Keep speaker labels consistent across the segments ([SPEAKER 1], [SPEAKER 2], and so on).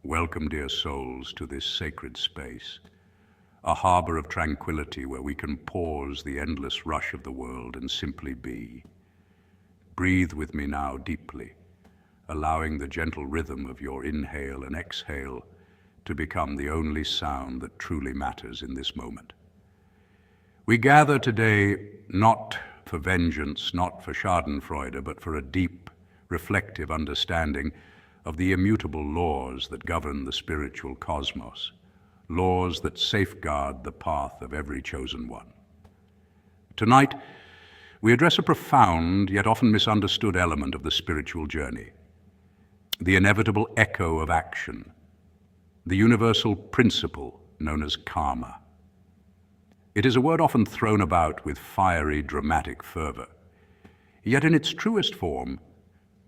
[SPEAKER 1] Welcome, dear souls, to this sacred space, a harbor of tranquility where we can pause the endless rush of the world and simply be. Breathe with me now deeply, allowing the gentle rhythm of your inhale and exhale to become the only sound that truly matters in this moment. We gather today not for vengeance, not for schadenfreude, but for a deep, reflective understanding of the immutable laws that govern the spiritual cosmos, laws that safeguard the path of every chosen one. Tonight, we address a profound yet often misunderstood element of the spiritual journey, the inevitable echo of action, the universal principle known as karma. It is a word often thrown about with fiery, dramatic fervor. Yet in its truest form,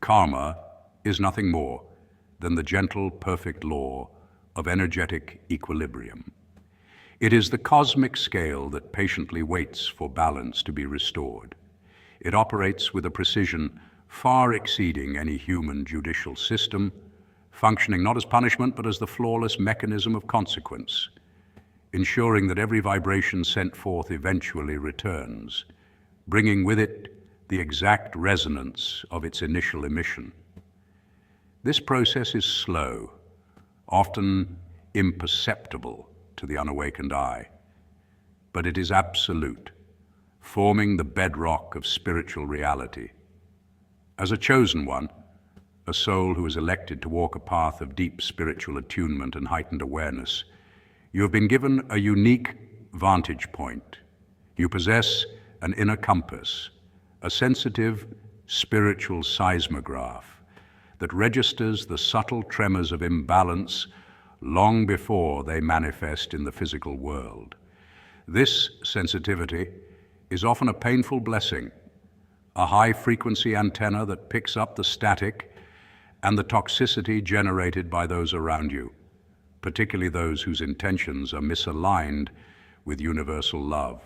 [SPEAKER 1] karma is nothing more than the gentle, perfect law of energetic equilibrium. It is the cosmic scale that patiently waits for balance to be restored. It operates with a precision far exceeding any human judicial system, functioning not as punishment but as the flawless mechanism of consequence, ensuring that every vibration sent forth eventually returns, bringing with it the exact resonance of its initial emission. This process is slow, often imperceptible to the unawakened eye, but it is absolute, forming the bedrock of spiritual reality. As a chosen one, a soul who is elected to walk a path of deep spiritual attunement and heightened awareness, you have been given a unique vantage point. You possess an inner compass, a sensitive spiritual seismograph that registers the subtle tremors of imbalance long before they manifest in the physical world. This sensitivity is often a painful blessing, a high-frequency antenna that picks up the static and the toxicity generated by those around you, particularly those whose intentions are misaligned with universal love.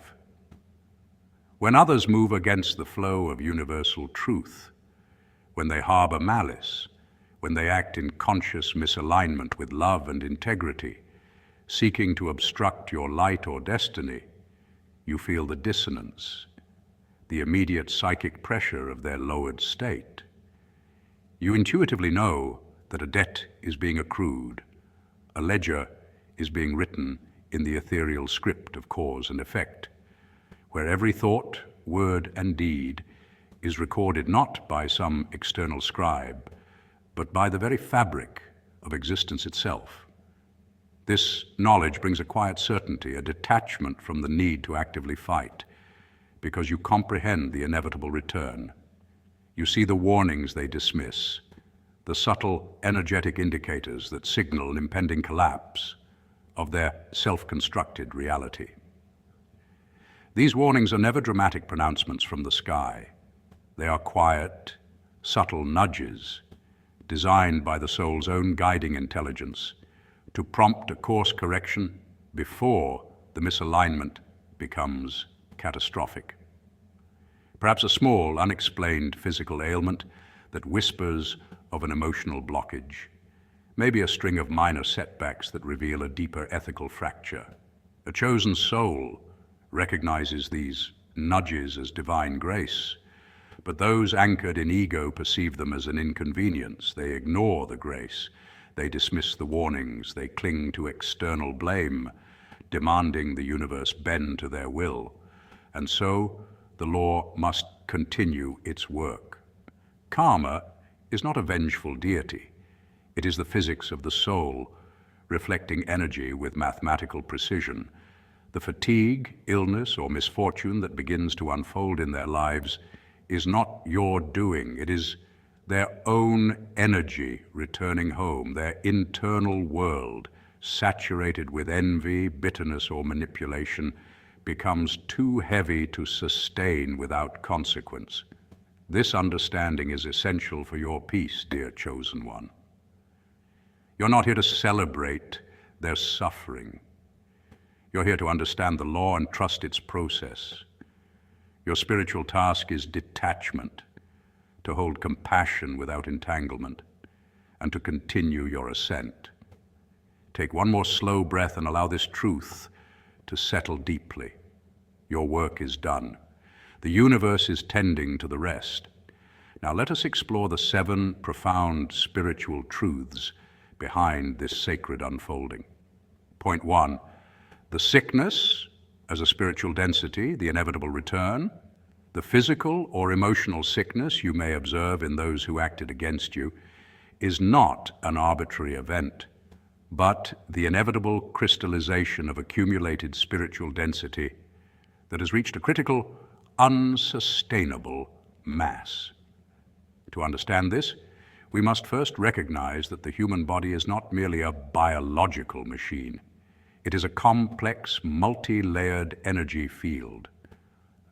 [SPEAKER 1] When others move against the flow of universal truth, when they harbor malice, when they act in conscious misalignment with love and integrity, seeking to obstruct your light or destiny, you feel the dissonance, the immediate psychic pressure of their lowered state. You intuitively know that a debt is being accrued, a ledger is being written in the ethereal script of cause and effect, where every thought, word, and deed is recorded not by some external scribe, but by the very fabric of existence itself. This knowledge brings a quiet certainty, a detachment from the need to actively fight, because you comprehend the inevitable return. You see the warnings they dismiss, the subtle energetic indicators that signal an impending collapse of their self-constructed reality. These warnings are never dramatic pronouncements from the sky. They are quiet, subtle nudges designed by the soul's own guiding intelligence to prompt a course correction before the misalignment becomes catastrophic. Perhaps a small, unexplained physical ailment that whispers of an emotional blockage, maybe a string of minor setbacks that reveal a deeper ethical fracture. A chosen soul recognizes these nudges as divine grace, but those anchored in ego perceive them as an inconvenience. They ignore the grace, they dismiss the warnings, they cling to external blame, demanding the universe bend to their will. And so the law must continue its work. Karma is not a vengeful deity. It is the physics of the soul, reflecting energy with mathematical precision. The fatigue, illness, or misfortune that begins to unfold in their lives is not your doing. It is their own energy returning home, their internal world, saturated with envy, bitterness, or manipulation, becomes too heavy to sustain without consequence. This understanding is essential for your peace, dear chosen one. You're not here to celebrate their suffering. You're here to understand the law and trust its process. Your spiritual task is detachment, to hold compassion without entanglement, and to continue your ascent. Take one more slow breath and allow this truth to settle deeply. Your work is done. The universe is tending to the rest. Now let us explore the 7 profound spiritual truths behind this sacred unfolding. Point 1, the sickness as a spiritual density, the inevitable return. The physical or emotional sickness you may observe in those who acted against you is not an arbitrary event, but the inevitable crystallization of accumulated spiritual density that has reached a critical, unsustainable mass. To understand this, we must first recognize that the human body is not merely a biological machine. It is a complex, multi-layered energy field,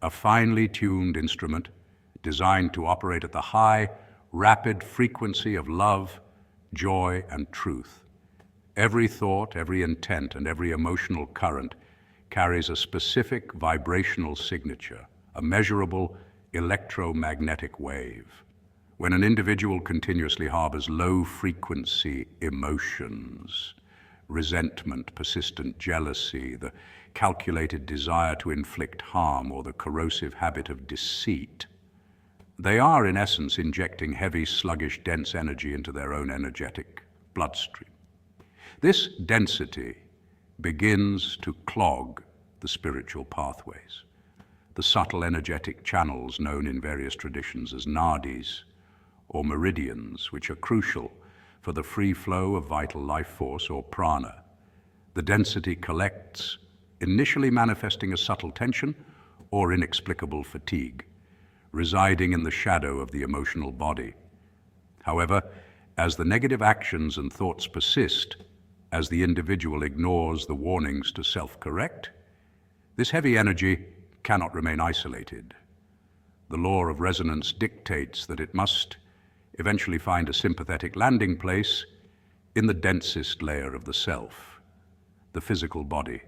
[SPEAKER 1] a finely tuned instrument designed to operate at the high, rapid frequency of love, joy, and truth. Every thought, every intent, and every emotional current carries a specific vibrational signature, a measurable electromagnetic wave. When an individual continuously harbors low-frequency emotions, resentment, persistent jealousy, the calculated desire to inflict harm, or the corrosive habit of deceit, they are, in essence, injecting heavy, sluggish, dense energy into their own energetic bloodstream. This density begins to clog the spiritual pathways, the subtle energetic channels known in various traditions as nadis, or meridians, which are crucial for the free flow of vital life force, or prana. The density collects, initially manifesting as subtle tension or inexplicable fatigue, residing in the shadow of the emotional body. However, as the negative actions and thoughts persist, as the individual ignores the warnings to self-correct, this heavy energy cannot remain isolated. The law of resonance dictates that it must eventually find a sympathetic landing place in the densest layer of the self, the physical body.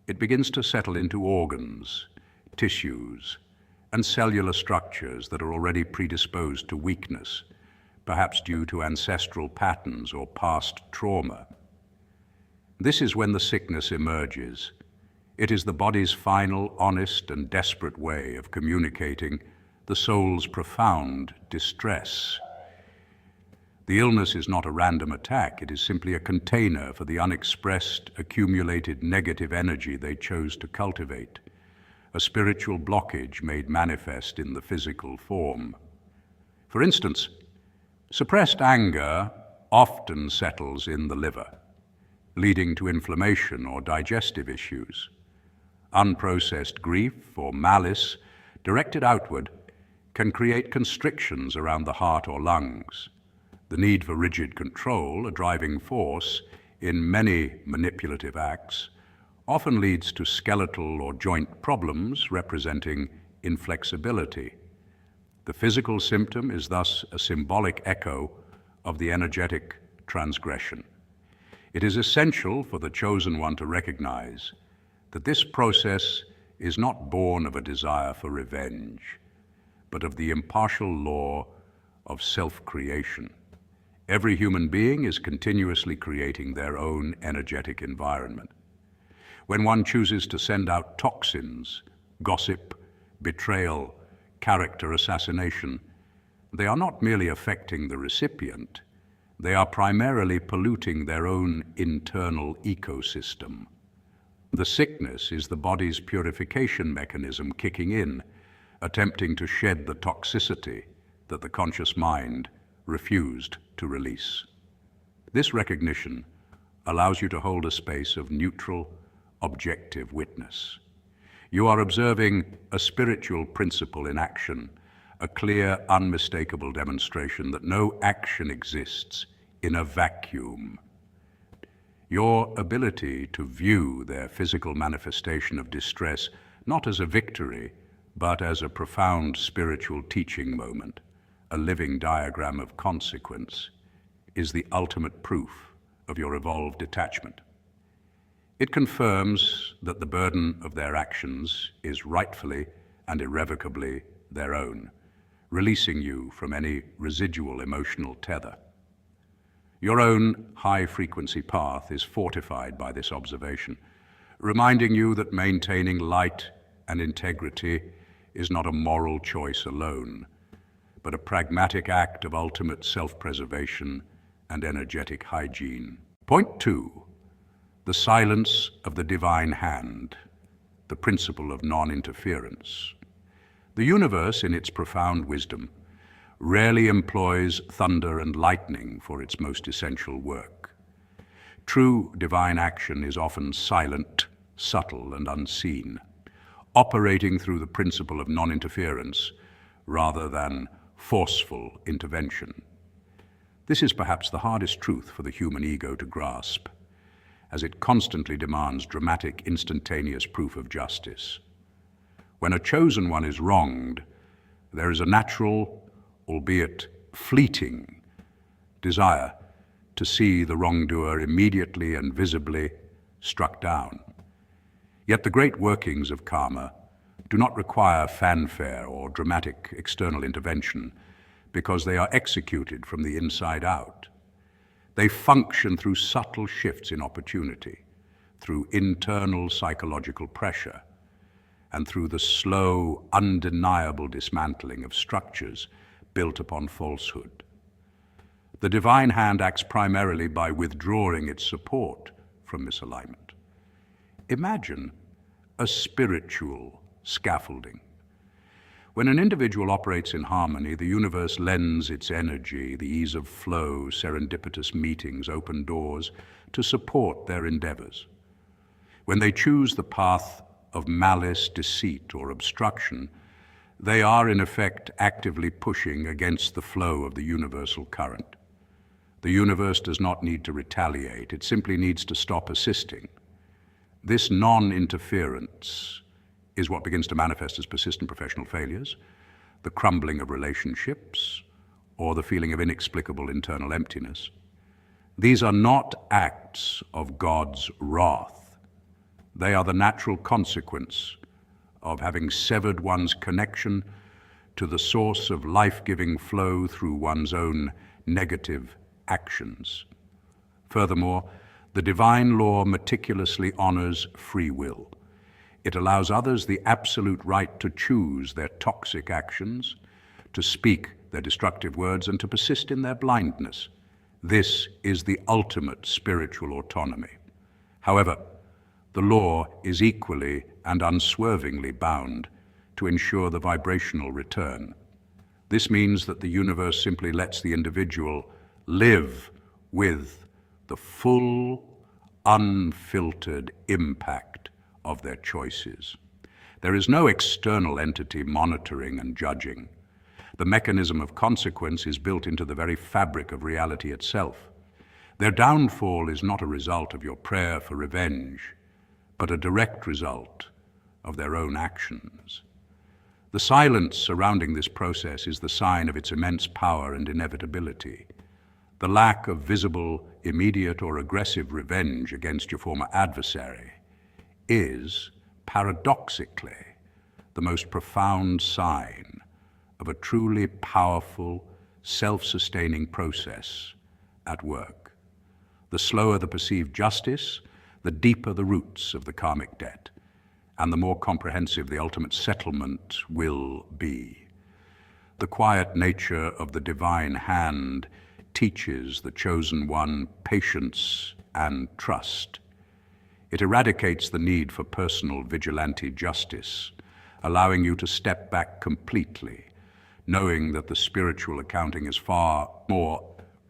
[SPEAKER 1] It begins to settle into organs, tissues, and cellular structures that are already predisposed to weakness, perhaps due to ancestral patterns or past trauma. This is when the sickness emerges. It is the body's final, honest, and desperate way of communicating the soul's profound distress. The illness is not a random attack. It is simply a container for the unexpressed, accumulated negative energy they chose to cultivate, a spiritual blockage made manifest in the physical form. For instance, suppressed anger often settles in the liver, leading to inflammation or digestive issues. Unprocessed grief or malice directed outward can create constrictions around the heart or lungs. The need for rigid control, a driving force in many manipulative acts, often leads to skeletal or joint problems representing inflexibility. The physical symptom is thus a symbolic echo of the energetic transgression. It is essential for the chosen one to recognize that this process is not born of a desire for revenge, but of the impartial law of self-creation. Every human being is continuously creating their own energetic environment. When one chooses to send out toxins, gossip, betrayal, character assassination, they are not merely affecting the recipient, they are primarily polluting their own internal ecosystem. The sickness is the body's purification mechanism kicking in, attempting to shed the toxicity that the conscious mind refused to release. This recognition allows you to hold a space of neutral, objective witness. You are observing a spiritual principle in action, a clear, unmistakable demonstration that no action exists in a vacuum. Your ability to view their physical manifestation of distress not as a victory, but as a profound spiritual teaching moment, a living diagram of consequence, is the ultimate proof of your evolved detachment. It confirms that the burden of their actions is rightfully and irrevocably their own, releasing you from any residual emotional tether. Your own high-frequency path is fortified by this observation, reminding you that maintaining light and integrity is not a moral choice alone, but a pragmatic act of ultimate self-preservation and energetic hygiene. Point 2. The silence of the divine hand, the principle of non-interference. The universe, in its profound wisdom, rarely employs thunder and lightning for its most essential work. True divine action is often silent, subtle, and unseen, operating through the principle of non-interference rather than forceful intervention. This is perhaps the hardest truth for the human ego to grasp, as it constantly demands dramatic, instantaneous proof of justice. When a chosen one is wronged, there is a natural, albeit fleeting, desire to see the wrongdoer immediately and visibly struck down. Yet the great workings of karma do not require fanfare or dramatic external intervention because they are executed from the inside out. They function through subtle shifts in opportunity, through internal psychological pressure, and through the slow, undeniable dismantling of structures built upon falsehood. The divine hand acts primarily by withdrawing its support from misalignment. Imagine a spiritual scaffolding. When an individual operates in harmony, the universe lends its energy, the ease of flow, serendipitous meetings, open doors, to support their endeavors. When they choose the path of malice, deceit, or obstruction, they are in effect actively pushing against the flow of the universal current. The universe does not need to retaliate, it simply needs to stop assisting. This non-interference is what begins to manifest as persistent professional failures, the crumbling of relationships, or the feeling of inexplicable internal emptiness. These are not acts of God's wrath. They are the natural consequence of having severed one's connection to the source of life-giving flow through one's own negative actions. Furthermore, the divine law meticulously honors free will. It allows others the absolute right to choose their toxic actions, to speak their destructive words, and to persist in their blindness. This is the ultimate spiritual autonomy. However, the law is equally and unswervingly bound to ensure the vibrational return. This means that the universe simply lets the individual live with the full, unfiltered impact of their choices. There is no external entity monitoring and judging. The mechanism of consequence is built into the very fabric of reality itself. Their downfall is not a result of your prayer for revenge, but a direct result of their own actions. The silence surrounding this process is the sign of its immense power and inevitability. The lack of visible, immediate, or aggressive revenge against your former adversary is, paradoxically, the most profound sign of a truly powerful, self-sustaining process at work. The slower the perceived justice, the deeper the roots of the karmic debt, and the more comprehensive the ultimate settlement will be. The quiet nature of the divine hand teaches the chosen one patience and trust. It eradicates the need for personal vigilante justice, allowing you to step back completely, knowing that the spiritual accounting is far more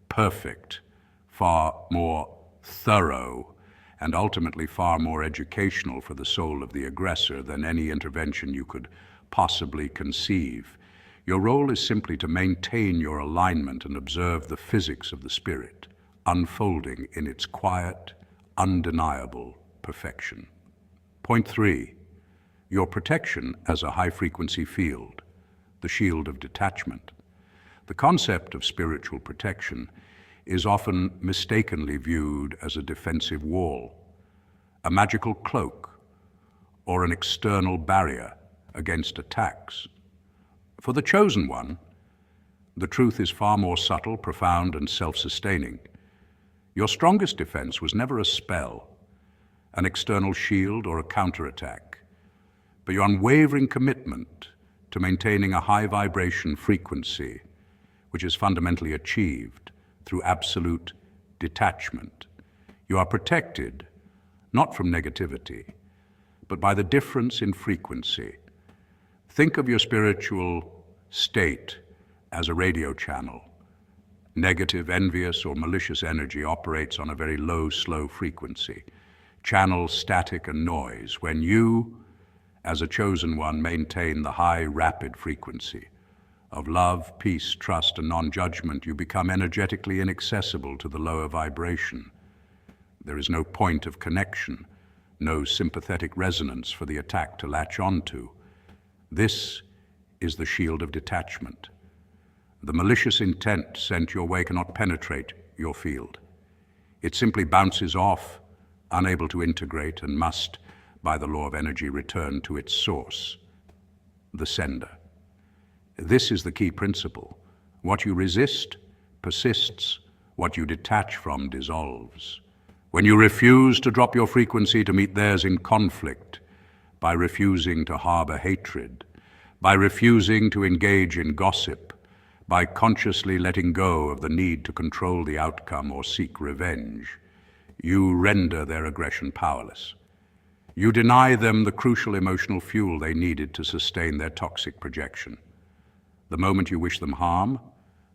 [SPEAKER 1] perfect, far more thorough, and ultimately far more educational for the soul of the aggressor than any intervention you could possibly conceive. Your role is simply to maintain your alignment and observe the physics of the spirit, unfolding in its quiet, undeniable perfection. Point 3. Your protection as a high-frequency field, the shield of detachment. The concept of spiritual protection is often mistakenly viewed as a defensive wall, a magical cloak, or an external barrier against attacks. For the chosen one, the truth is far more subtle, profound, and self-sustaining. Your strongest defense was never a spell, an external shield, or a counterattack, but your unwavering commitment to maintaining a high vibration frequency, which is fundamentally achieved through absolute detachment. You are protected, not from negativity, but by the difference in frequency. Think of your spiritual state as a radio channel. Negative, envious, or malicious energy operates on a very low, slow frequency. Channel static and noise. When you, as a chosen one, maintain the high, rapid frequency of love, peace, trust, and non-judgment, you become energetically inaccessible to the lower vibration. There is no point of connection, no sympathetic resonance for the attack to latch onto. This is the shield of detachment. The malicious intent sent your way cannot penetrate your field. It simply bounces off, unable to integrate, and must, by the law of energy, return to its source, the sender. This is the key principle. What you resist persists. What you detach from dissolves. When you refuse to drop your frequency to meet theirs in conflict, by refusing to harbor hatred, by refusing to engage in gossip, by consciously letting go of the need to control the outcome or seek revenge, you render their aggression powerless. You deny them the crucial emotional fuel they needed to sustain their toxic projection. The moment you wish them harm,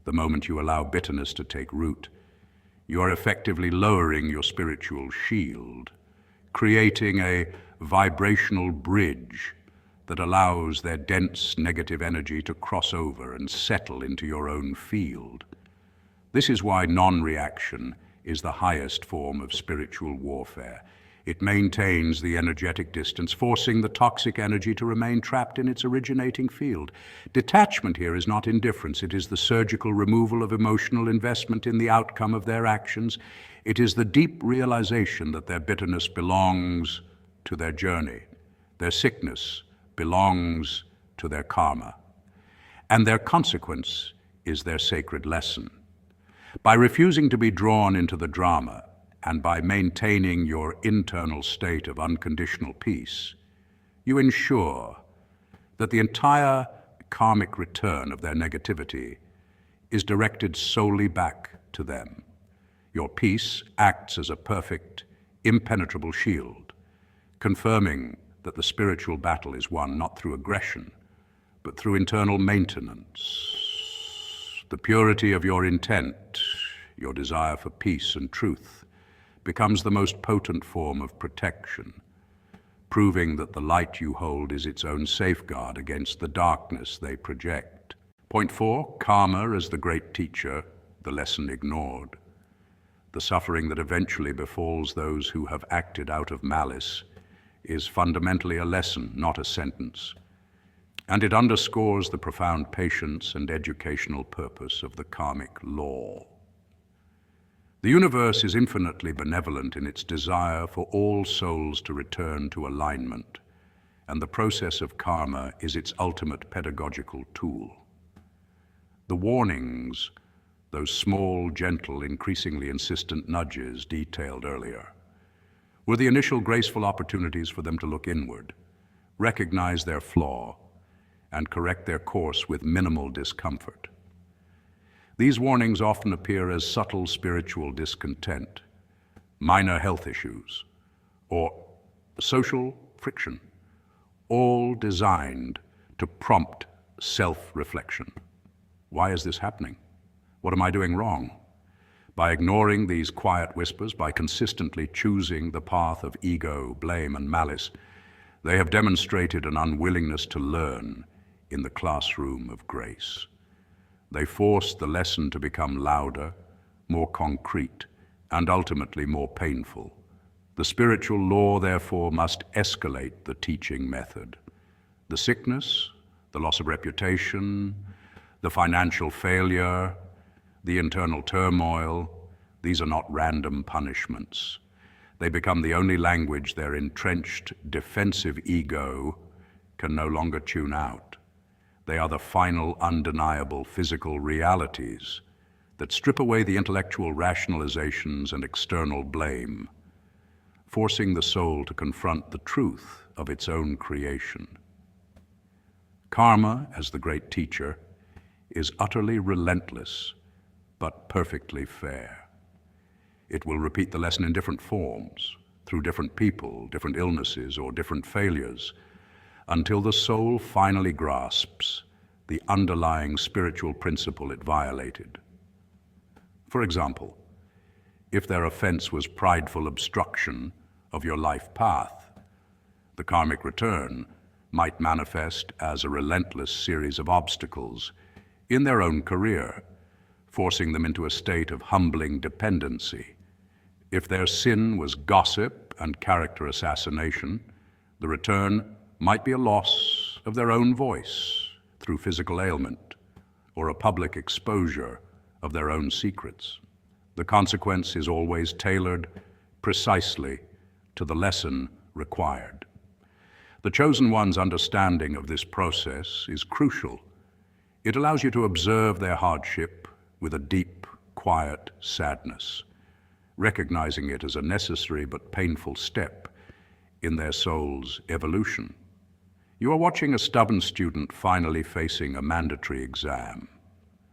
[SPEAKER 1] the moment you allow bitterness to take root, you are effectively lowering your spiritual shield, creating a vibrational bridge that allows their dense negative energy to cross over and settle into your own field. This is why non-reaction is the highest form of spiritual warfare. It maintains the energetic distance, forcing the toxic energy to remain trapped in its originating field. Detachment here is not indifference. It is the surgical removal of emotional investment in the outcome of their actions. It is the deep realization that their bitterness belongs to their journey. Their sickness belongs to their karma. And their consequence is their sacred lesson. By refusing to be drawn into the drama, and by maintaining your internal state of unconditional peace, you ensure that the entire karmic return of their negativity is directed solely back to them. Your peace acts as a perfect, impenetrable shield, confirming that the spiritual battle is won not through aggression, but through internal maintenance. The purity of your intent, your desire for peace and truth, becomes the most potent form of protection, proving that the light you hold is its own safeguard against the darkness they project. Point 4, karma as the great teacher, the lesson ignored. The suffering that eventually befalls those who have acted out of malice is fundamentally a lesson, not a sentence. And it underscores the profound patience and educational purpose of the karmic law. The universe is infinitely benevolent in its desire for all souls to return to alignment, and the process of karma is its ultimate pedagogical tool. The warnings, those small, gentle, increasingly insistent nudges detailed earlier, were the initial graceful opportunities for them to look inward, recognize their flaw, and correct their course with minimal discomfort. These warnings often appear as subtle spiritual discontent, minor health issues, or social friction, all designed to prompt self-reflection. Why is this happening? What am I doing wrong? By ignoring these quiet whispers, by consistently choosing the path of ego, blame, and malice, they have demonstrated an unwillingness to learn in the classroom of grace. They forced the lesson to become louder, more concrete, and ultimately more painful. The spiritual law, therefore, must escalate the teaching method. The sickness, the loss of reputation, the financial failure, the internal turmoil, these are not random punishments. They become the only language their entrenched, defensive ego can no longer tune out. They are the final, undeniable physical realities that strip away the intellectual rationalizations and external blame, forcing the soul to confront the truth of its own creation. Karma, as the great teacher, is utterly relentless, but perfectly fair. It will repeat the lesson in different forms, through different people, different illnesses, or different failures, until the soul finally grasps the underlying spiritual principle it violated. For example, if their offense was prideful obstruction of your life path, the karmic return might manifest as a relentless series of obstacles in their own career, forcing them into a state of humbling dependency. If their sin was gossip and character assassination, the return might be a loss of their own voice through physical ailment, or a public exposure of their own secrets. The consequence is always tailored precisely to the lesson required. The chosen one's understanding of this process is crucial. It allows you to observe their hardship with a deep, quiet sadness, recognizing it as a necessary but painful step in their soul's evolution. You are watching a stubborn student finally facing a mandatory exam.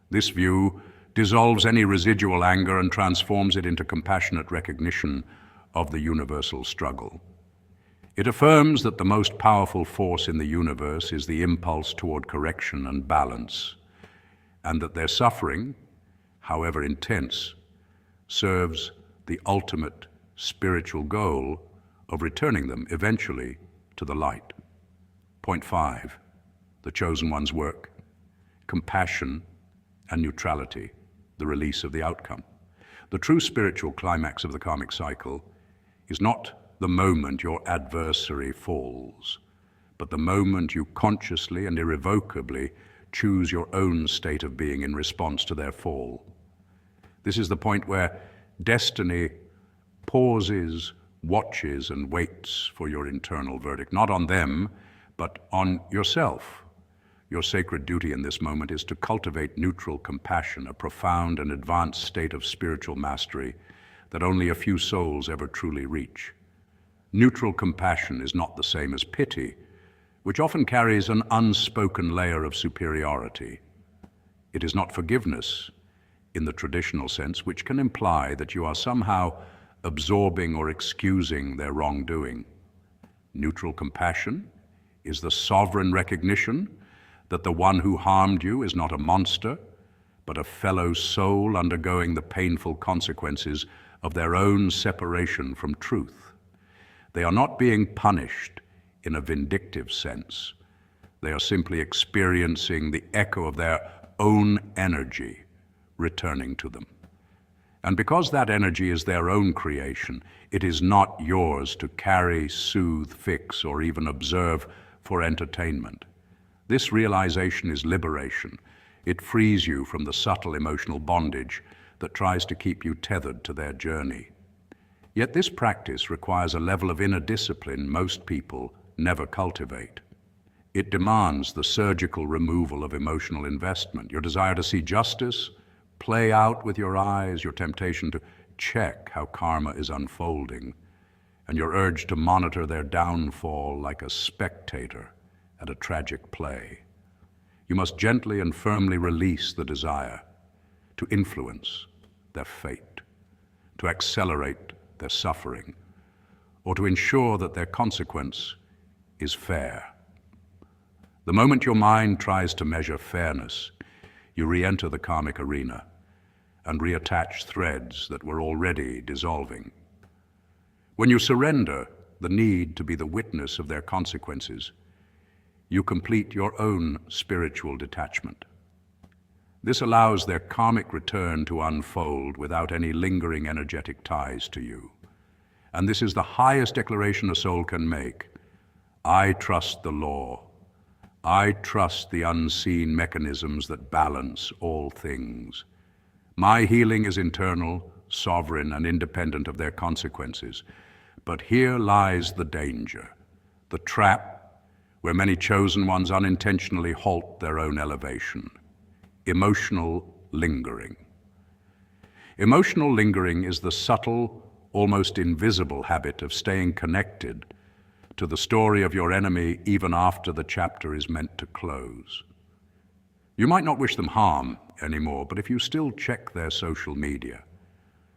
[SPEAKER 1] This view dissolves any residual anger and transforms it into compassionate recognition of the universal struggle. It affirms that the most powerful force in the universe is the impulse toward correction and balance, and that their suffering, however intense, serves the ultimate spiritual goal of returning them eventually to the light. Point 5, the chosen one's work: compassion and neutrality, the release of the outcome. The true spiritual climax of the karmic cycle is not the moment your adversary falls, but the moment you consciously and irrevocably choose your own state of being in response to their fall. This is the point where destiny pauses, watches, and waits for your internal verdict, not on them, but on yourself. Your sacred duty in this moment is to cultivate neutral compassion, a profound and advanced state of spiritual mastery that only a few souls ever truly reach. Neutral compassion is not the same as pity, which often carries an unspoken layer of superiority. It is not forgiveness in the traditional sense, which can imply that you are somehow absorbing or excusing their wrongdoing. Neutral compassion is the sovereign recognition that the one who harmed you is not a monster, but a fellow soul undergoing the painful consequences of their own separation from truth. They are not being punished in a vindictive sense. They are simply experiencing the echo of their own energy returning to them. And because that energy is their own creation, it is not yours to carry, soothe, fix, or even observe for entertainment. This realization is liberation. It frees you from the subtle emotional bondage that tries to keep you tethered to their journey. Yet this practice requires a level of inner discipline most people never cultivate. It demands the surgical removal of emotional investment, your desire to see justice play out with your eyes, your temptation to check how karma is unfolding, and your urge to monitor their downfall like a spectator at a tragic play. You must gently and firmly release the desire to influence their fate, to accelerate their suffering, or to ensure that their consequence is fair. The moment your mind tries to measure fairness, you re-enter the karmic arena and reattach threads that were already dissolving. When you surrender the need to be the witness of their consequences, you complete your own spiritual detachment. This allows their karmic return to unfold without any lingering energetic ties to you. And this is the highest declaration a soul can make. I trust the law. I trust the unseen mechanisms that balance all things. My healing is internal, sovereign, and independent of their consequences. But here lies the danger, the trap where many chosen ones unintentionally halt their own elevation: emotional lingering. Emotional lingering is the subtle, almost invisible habit of staying connected to the story of your enemy even after the chapter is meant to close. You might not wish them harm anymore, but if you still check their social media,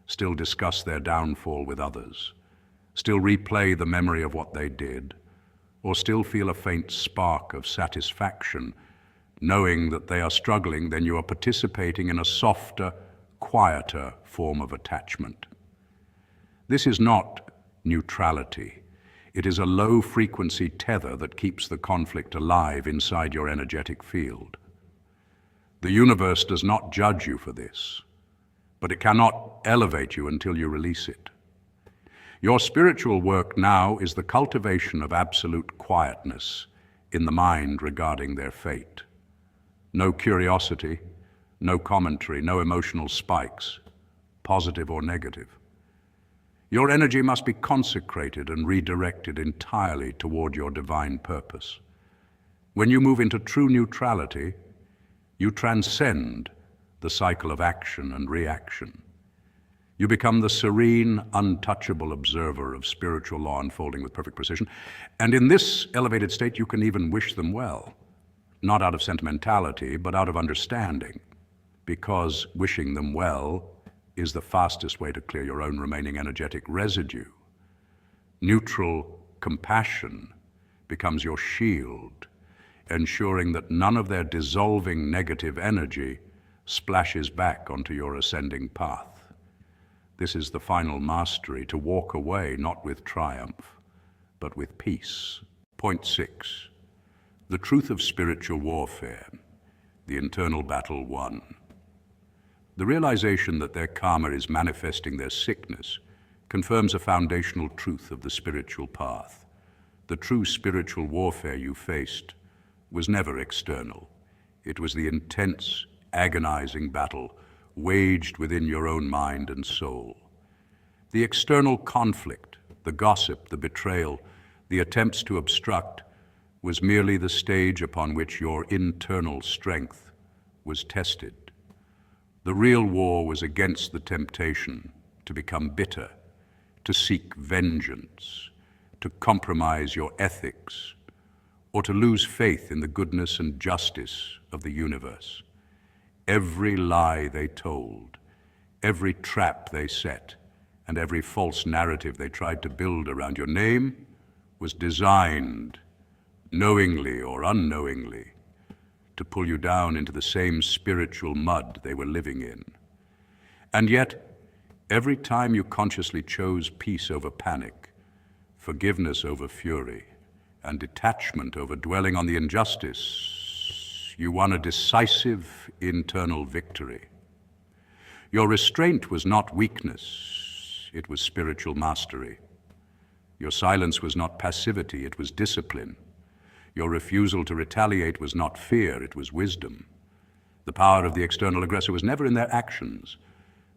[SPEAKER 1] still discuss their downfall with others, still replay the memory of what they did, or still feel a faint spark of satisfaction knowing that they are struggling, then you are participating in a softer, quieter form of attachment. This is not neutrality. It is a low-frequency tether that keeps the conflict alive inside your energetic field. The universe does not judge you for this, but it cannot elevate you until you release it. Your spiritual work now is the cultivation of absolute quietness in the mind regarding their fate. No curiosity, no commentary, no emotional spikes, positive or negative. Your energy must be consecrated and redirected entirely toward your divine purpose. When you move into true neutrality, you transcend the cycle of action and reaction. You become the serene, untouchable observer of spiritual law unfolding with perfect precision. And in this elevated state, you can even wish them well, not out of sentimentality, but out of understanding, because wishing them well is the fastest way to clear your own remaining energetic residue. Neutral compassion becomes your shield, ensuring that none of their dissolving negative energy splashes back onto your ascending path. This is the final mastery, to walk away not with triumph, but with peace. Point 6. The truth of spiritual warfare, the internal battle won. The realization that their karma is manifesting their sickness confirms a foundational truth of the spiritual path. The true spiritual warfare you faced was never external. It was the intense, agonizing battle waged within your own mind and soul. The external conflict, the gossip, the betrayal, the attempts to obstruct, was merely the stage upon which your internal strength was tested. The real war was against the temptation to become bitter, to seek vengeance, to compromise your ethics, or to lose faith in the goodness and justice of the universe. Every lie they told, every trap they set, and every false narrative they tried to build around your name was designed, knowingly or unknowingly, to pull you down into the same spiritual mud they were living in. And yet, every time you consciously chose peace over panic, forgiveness over fury, and detachment over dwelling on the injustice, you won a decisive internal victory. Your restraint was not weakness, it was spiritual mastery. Your silence was not passivity, it was discipline. Your refusal to retaliate was not fear, it was wisdom. The power of the external aggressor was never in their actions,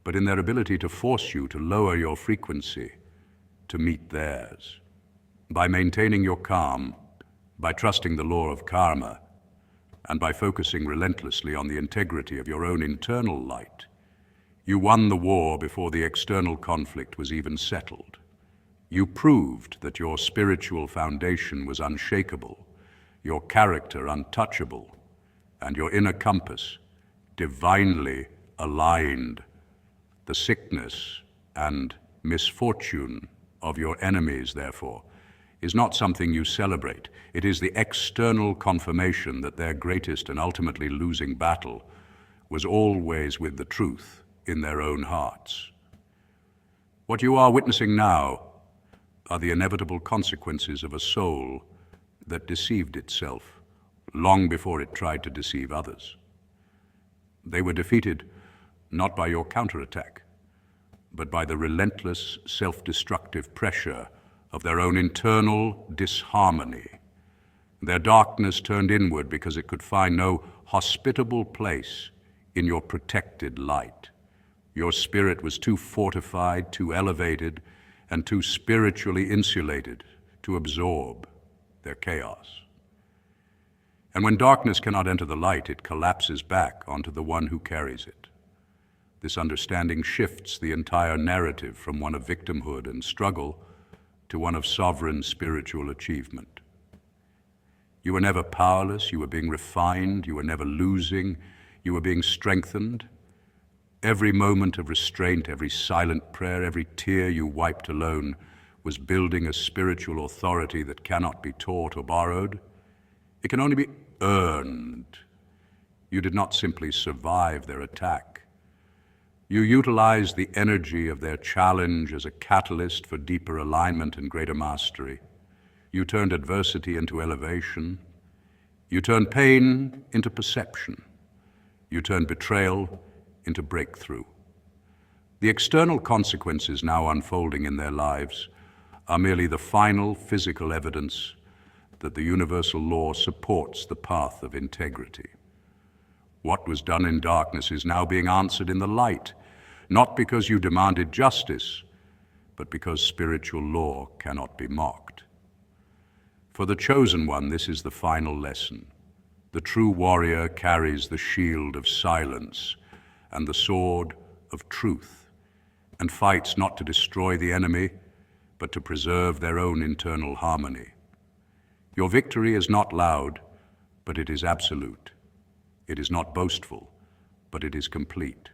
[SPEAKER 1] but in their ability to force you to lower your frequency to meet theirs. By maintaining your calm, by trusting the law of karma, and by focusing relentlessly on the integrity of your own internal light, you won the war before the external conflict was even settled. You proved that your spiritual foundation was unshakable, your character untouchable, and your inner compass divinely aligned. The sickness and misfortune of your enemies, therefore, is not something you celebrate. It is the external confirmation that their greatest and ultimately losing battle was always with the truth in their own hearts. What you are witnessing now are the inevitable consequences of a soul that deceived itself long before it tried to deceive others. They were defeated not by your counterattack, but by the relentless self-destructive pressure of their own internal disharmony. Their darkness turned inward because it could find no hospitable place in your protected light. Your spirit was too fortified, too elevated, and too spiritually insulated to absorb their chaos. And when darkness cannot enter the light, it collapses back onto the one who carries it. This understanding shifts the entire narrative from one of victimhood and struggle to one of sovereign spiritual achievement. You were never powerless, you were being refined, you were never losing, you were being strengthened. Every moment of restraint, every silent prayer, every tear you wiped alone was building a spiritual authority that cannot be taught or borrowed. It can only be earned. You did not simply survive their attack. You utilized the energy of their challenge as a catalyst for deeper alignment and greater mastery. You turned adversity into elevation. You turned pain into perception. You turned betrayal into breakthrough. The external consequences now unfolding in their lives are merely the final physical evidence that the universal law supports the path of integrity. What was done in darkness is now being answered in the light, not because you demanded justice, but because spiritual law cannot be mocked. For the chosen one, this is the final lesson. The true warrior carries the shield of silence and the sword of truth, and fights not to destroy the enemy, but to preserve their own internal harmony. Your victory is not loud, but it is absolute. It is not boastful, but it is complete.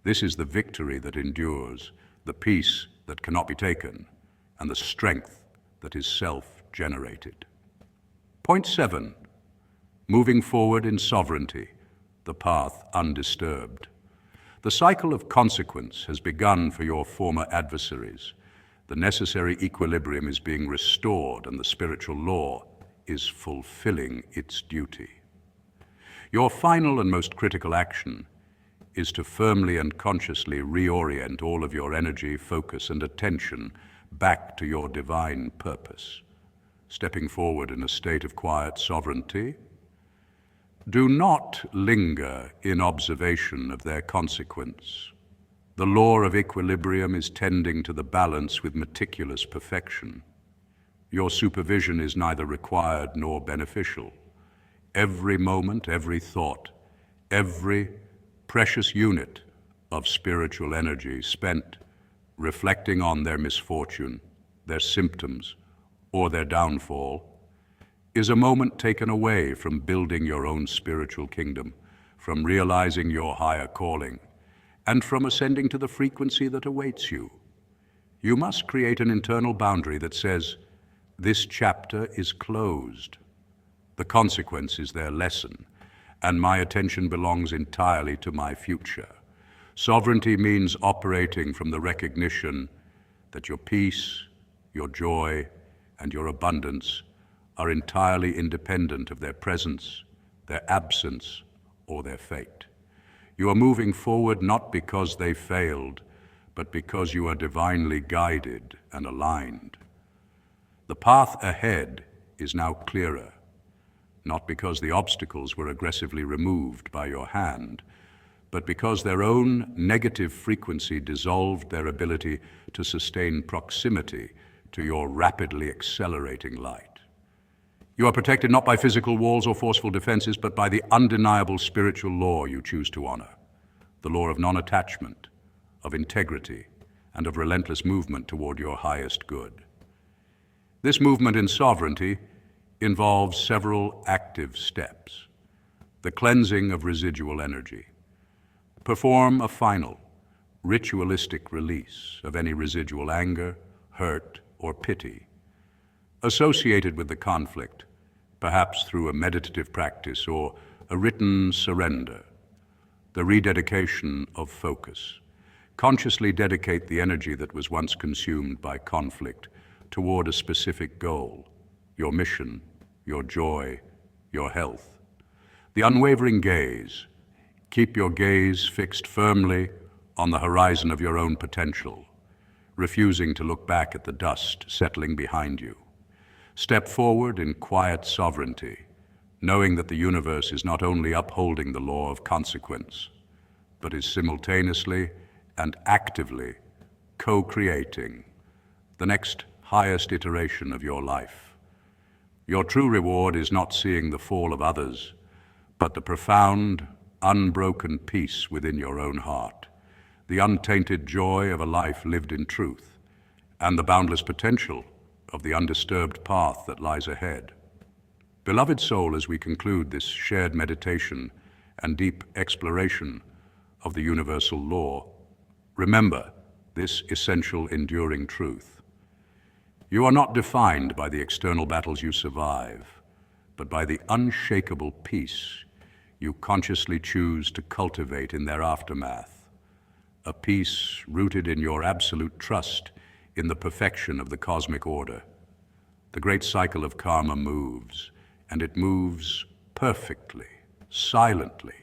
[SPEAKER 1] This is the victory that endures, the peace that cannot be taken, and the strength that is self-generated. Point 7. Moving forward in sovereignty, the path undisturbed. The cycle of consequence has begun for your former adversaries. The necessary equilibrium is being restored, and the spiritual law is fulfilling its duty. Your final and most critical action is to firmly and consciously reorient all of your energy, focus, and attention back to your divine purpose. Stepping forward in a state of quiet sovereignty, do not linger in observation of their consequence. The law of equilibrium is tending to the balance with meticulous perfection. Your supervision is neither required nor beneficial. Every moment, every thought, every precious unit of spiritual energy spent reflecting on their misfortune, their symptoms, or their downfall is a moment taken away from building your own spiritual kingdom, from realizing your higher calling, and from ascending to the frequency that awaits you. You must create an internal boundary that says, this chapter is closed. The consequence is their lesson, and my attention belongs entirely to my future. Sovereignty means operating from the recognition that your peace, your joy, and your abundance are entirely independent of their presence, their absence, or their fate. You are moving forward not because they failed, but because you are divinely guided and aligned. The path ahead is now clearer, not because the obstacles were aggressively removed by your hand, but because their own negative frequency dissolved their ability to sustain proximity to your rapidly accelerating light. You are protected not by physical walls or forceful defenses, but by the undeniable spiritual law you choose to honor, the law of non-attachment, of integrity, and of relentless movement toward your highest good. This movement in sovereignty involves several active steps. The cleansing of residual energy. Perform a final, ritualistic release of any residual anger, hurt, or pity associated with the conflict, perhaps through a meditative practice or a written surrender. The rededication of focus. Consciously dedicate the energy that was once consumed by conflict toward a specific goal, your mission, your joy, your health. The unwavering gaze. Keep your gaze fixed firmly on the horizon of your own potential, refusing to look back at the dust settling behind you. Step forward in quiet sovereignty, knowing that the universe is not only upholding the law of consequence, but is simultaneously and actively co-creating the next highest iteration of your life. Your true reward is not seeing the fall of others, but the profound, unbroken peace within your own heart. the untainted joy of a life lived in truth, and the boundless potential of the undisturbed path that lies ahead. Beloved soul, as we conclude this shared meditation and deep exploration of the universal law, remember this essential enduring truth. You are not defined by the external battles you survive, but by the unshakable peace you consciously choose to cultivate in their aftermath, a peace rooted in your absolute trust in the perfection of the cosmic order. The great cycle of karma moves, and it moves perfectly, silently,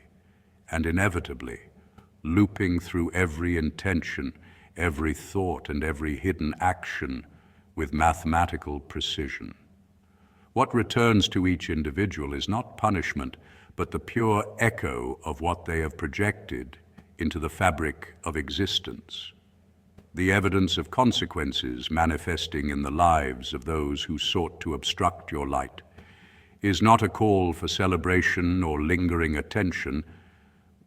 [SPEAKER 1] and inevitably, looping through every intention, every thought, and every hidden action with mathematical precision. What returns to each individual is not punishment, but the pure echo of what they have projected into the fabric of existence. The evidence of consequences manifesting in the lives of those who sought to obstruct your light is not a call for celebration or lingering attention,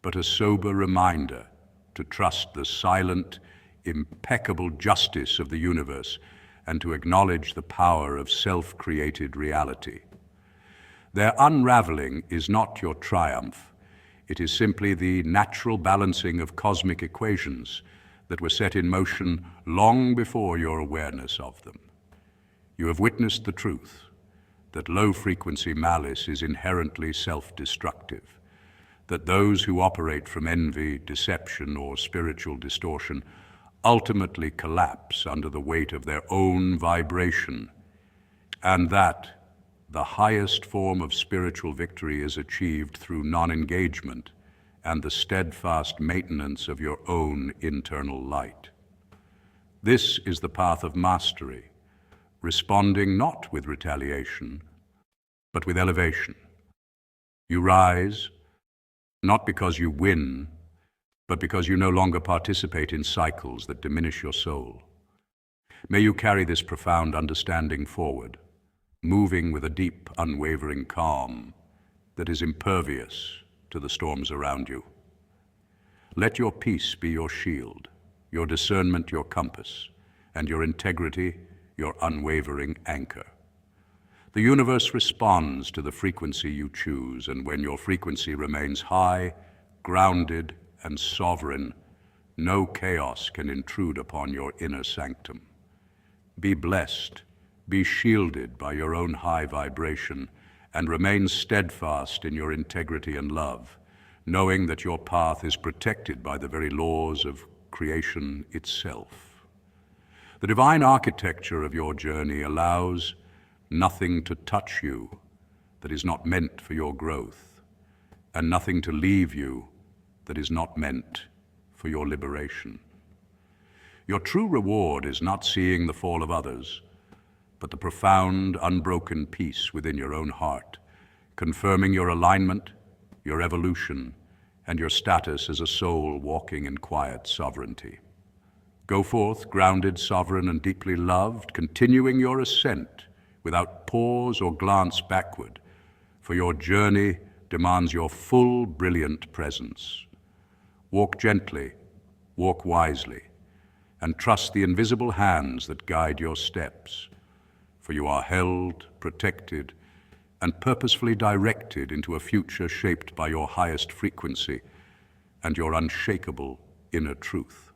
[SPEAKER 1] but a sober reminder to trust the silent, impeccable justice of the universe and to acknowledge the power of self-created reality. Their unraveling is not your triumph. It is simply the natural balancing of cosmic equations that were set in motion long before your awareness of them. You have witnessed the truth that low-frequency malice is inherently self-destructive, that those who operate from envy, deception, or spiritual distortion ultimately collapse under the weight of their own vibration, and that the highest form of spiritual victory is achieved through non-engagement and the steadfast maintenance of your own internal light. This is the path of mastery, responding not with retaliation, but with elevation. You rise, not because you win, but because you no longer participate in cycles that diminish your soul. May you carry this profound understanding forward, moving with a deep, unwavering calm that is impervious to the storms around you. Let your peace be your shield, your discernment your compass, and your integrity your unwavering anchor. The universe responds to the frequency you choose, and when your frequency remains high, grounded, and sovereign, no chaos can intrude upon your inner sanctum. Be blessed, be shielded by your own high vibration, and remain steadfast in your integrity and love, knowing that your path is protected by the very laws of creation itself. The divine architecture of your journey allows nothing to touch you that is not meant for your growth, and nothing to leave you that is not meant for your liberation. Your true reward is not seeing the fall of others, but the profound, unbroken peace within your own heart, confirming your alignment, your evolution, and your status as a soul walking in quiet sovereignty. Go forth, grounded, sovereign, and deeply loved, continuing your ascent without pause or glance backward, for your journey demands your full, brilliant presence. Walk gently, walk wisely, and trust the invisible hands that guide your steps, for you are held, protected, and purposefully directed into a future shaped by your highest frequency and your unshakable inner truth.